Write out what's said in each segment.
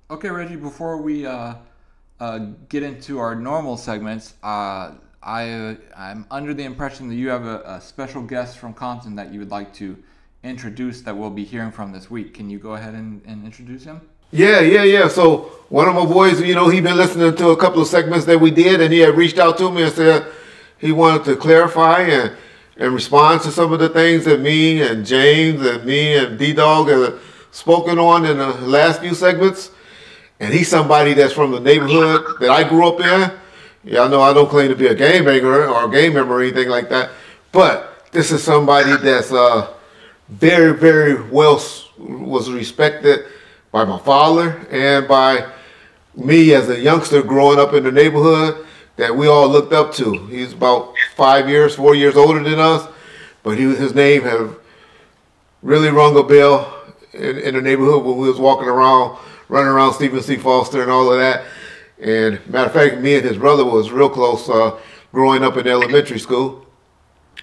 Okay, Reggie, before we get into our normal segments, I'm under the impression that you have a special guest from Compton that you would like to introduce that we'll be hearing from this week. Can you go ahead and introduce him? Yeah. So one of my boys, he been listening to a couple of segments that we did, and he had reached out to me and said he wanted to clarify and respond to some of the things that me and James and me and D Dog have spoken on in the last few segments. And he's somebody that's from the neighborhood that I grew up in. Y'all know I don't claim to be a game banger or a game member or anything like that, but this is somebody that's very, very well was respected by my father and by me as a youngster growing up in the neighborhood that we all looked up to. He's about 4 years older than us, but his name have really rung a bell in the neighborhood when we was walking around, running around Stephen C. Foster and all of that. And matter of fact, me and his brother was real close growing up in elementary school.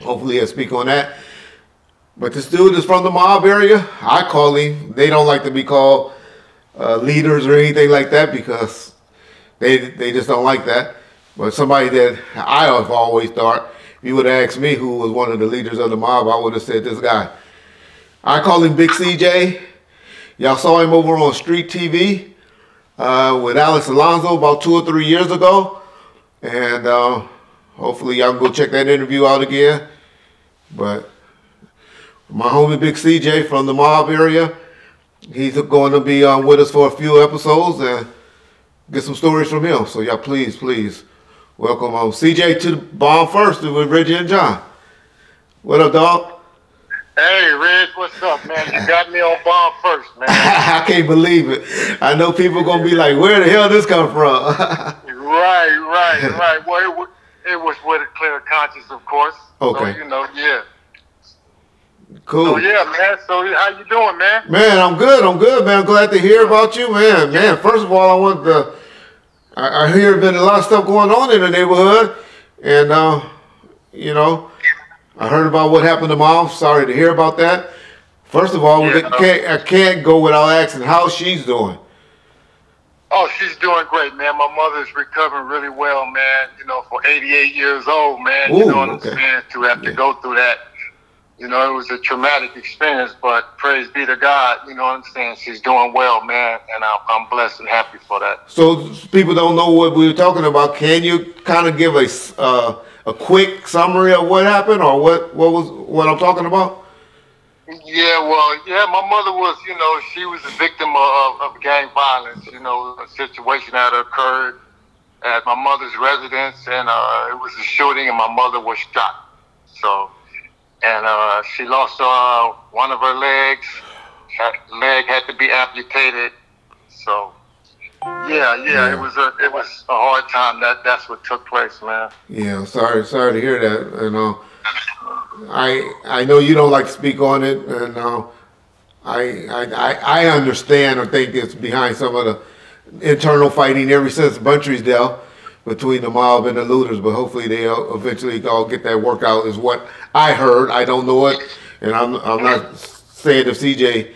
Hopefully he'll speak on that. But this dude is from the mob area. I call him. They don't like to be called leaders or anything like that because they just don't like that. But somebody that I have always thought, if you would have asked me who was one of the leaders of the mob, I would have said this guy. I call him Big CJ. Y'all saw him over on Street TV with Alex Alonso about 2 or 3 years ago. And hopefully y'all can go check that interview out again. But my homie Big CJ from the mob area, he's going to be with us for a few episodes and get some stories from him. So y'all please welcome CJ to the Bomb First with Reggie and John. What up, dog? Hey, Reg, what's up, man? You got me on Bomb First, man. I can't believe it. I know people are going to be like, where the hell this come from? Right. Well, it was with a clear conscience, of course. Okay. So, yeah. Cool. So, yeah, man. So, how you doing, man? Man, I'm good, man. I'm glad to hear about you, man. Man, first of all, I hear there's been a lot of stuff going on in the neighborhood. And, I heard about what happened to Mom. Sorry to hear about that. First of all, I can't go without asking how she's doing. Oh, she's doing great, man. My mother's recovering really well, man. For 88 years old, man. Ooh, you know what I'm okay. saying? To have to go through that. It was a traumatic experience, but praise be to God, you know what I'm saying? She's doing well, man, and I'm blessed and happy for that. So people don't know what we were talking about. Can you kind of give a quick summary of what happened or what I'm talking about? Yeah, my mother was, she was a victim of gang violence, a situation that occurred at my mother's residence, and it was a shooting, and my mother was shot. So, and she lost one of her legs. Leg had to be amputated. So, yeah. It was a hard time. That's what took place, man. Yeah, sorry to hear that. I know you don't like to speak on it, and I understand or think it's behind some of the internal fighting ever since Buntry'sdale between the mob and the looters, but hopefully they'll eventually all get that worked out is what I heard. I don't know it, and I'm not saying if CJ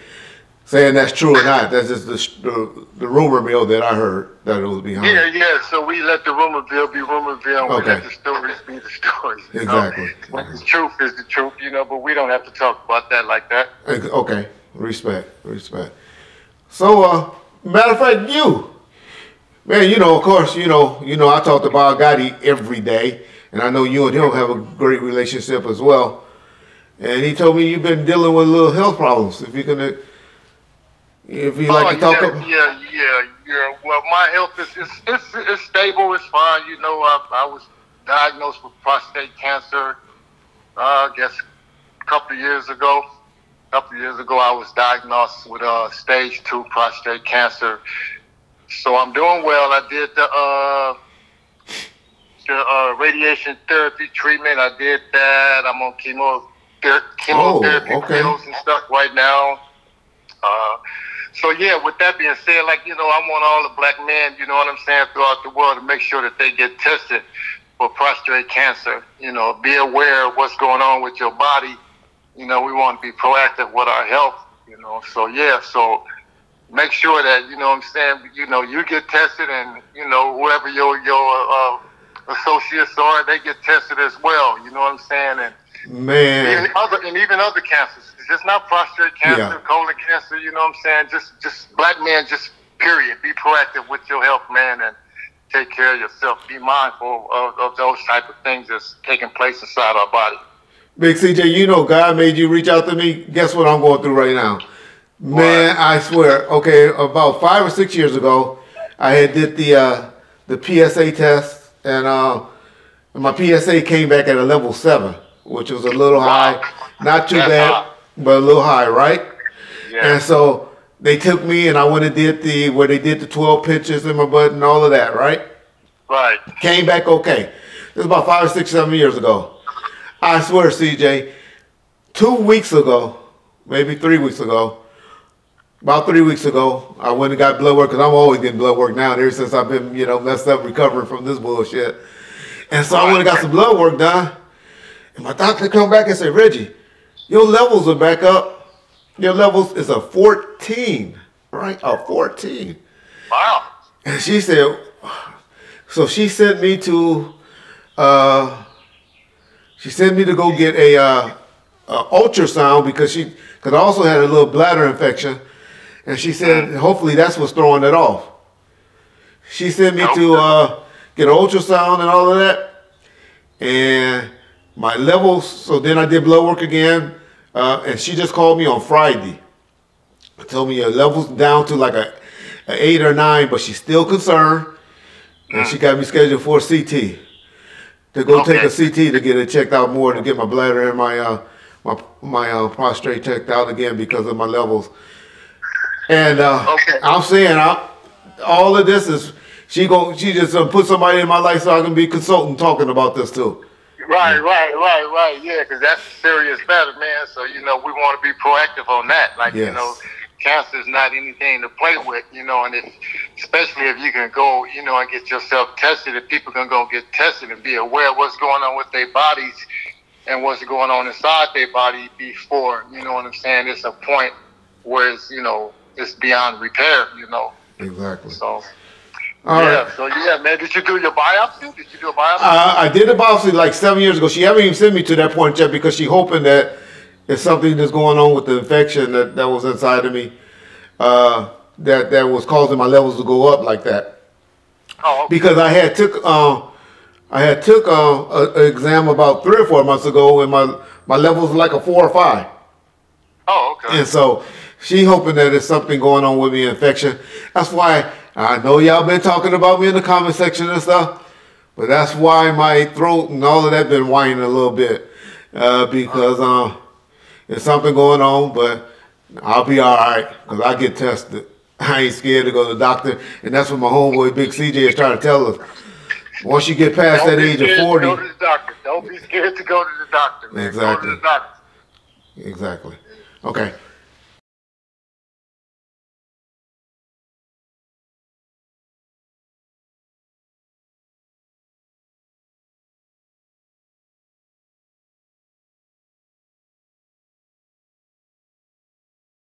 saying that's true or not. That's just the rumor mill that I heard that it was behind. Yeah. So we let the rumorville be rumorville, and we let the stories be the stories. Exactly. The truth is the truth, but we don't have to talk about that like that. Okay. Respect. So, matter of fact, man, of course, I talk to Bob Gotti every day, and I know you and him have a great relationship as well. And he told me you've been dealing with little health problems. If you like to talk about. Yeah. Well, my health is stable. It's fine. I was diagnosed with prostate cancer. I guess a couple of years ago. I was diagnosed with stage 2 prostate cancer. So I'm doing well. I did the radiation therapy treatment. I did that. I'm on chemotherapy pills and stuff right now. So yeah, with that being said, I want all the black men, throughout the world to make sure that they get tested for prostate cancer. Be aware of what's going on with your body. We want to be proactive with our health. So make sure that, you know what I'm saying, you know, you get tested, and, you know, whoever your associates are, they get tested as well. You know what I'm saying? And Man. even other cancers. It's just not prostate cancer, Yeah. colon cancer, you know what I'm saying? Just black men, just period. Be proactive with your health, man, and take care of yourself. Be mindful of those type of things that's taking place inside our body. Big CJ, you know God made you reach out to me. Guess what I'm going through right now? Man, What? I swear. Okay, about 5 or 6 years ago, I had did the PSA test, and my PSA came back at a level 7, which was a little high. Not too That's bad, high. but a little high, right? Yeah. And so they took me, and I went and did where they did the 12 pinches in my butt and all of that, right? Right. Came back okay. This was about 5, 6, 7 years ago. I swear, CJ, 2 weeks ago, maybe 3 weeks ago, about 3 weeks ago, I went and got blood work, because I'm always getting blood work now, ever since I've been, you know, messed up recovering from this bullshit. And so I went and got some blood work done, and my doctor come back and said, Reggie, your levels are back up. Your levels is a 14, right? A 14. Wow. And she said, so she sent me to go get a ultrasound because I also had a little bladder infection, and she said hopefully that's what's throwing it off. She sent me to get an ultrasound and all of that, and my levels. So then I did blood work again, and she just called me on Friday. Told me your levels down to like a 8 or 9, but she's still concerned, and she got me scheduled for a CT. To go take a CT to get it checked out more, to get my bladder and my prostate checked out again because of my levels. And I'm saying all of this is she just put somebody in my life so I can be consultant talking about this too. Right. Yeah, because that's a serious matter, man. So, you know, we want to be proactive on that. Like, Yes. you know, cancer is not anything to play with, you know, and especially if you can go, you know, and get yourself tested, if people can go get tested and be aware of what's going on with their bodies and what's going on inside their body before, you know what I'm saying, it's a point where it's, you know, it's beyond repair, you know. Exactly. So, All yeah, right. so yeah, man, did you do your biopsy? Did you do a biopsy? I did a biopsy like 7 years ago. She haven't even sent me to that point yet because she's hoping that it's something that's going on with the infection that was inside of me that was causing my levels to go up like that. Oh, okay. Because I had took an exam about 3 or 4 months ago, and my levels were like a 4 or 5. Oh, okay. And so she hoping that there's something going on with me, infection. That's why I know y'all been talking about me in the comment section and stuff, but that's why my throat and all of that been whining a little bit because there's something going on, but I'll be all right because I get tested. I ain't scared to go to the doctor, and that's what my homeboy Big CJ is trying to tell us. Once you get past that age of 40, go to the doctor. Don't be scared to go to the doctor, man. Exactly. Go to the doctor. Exactly. Okay.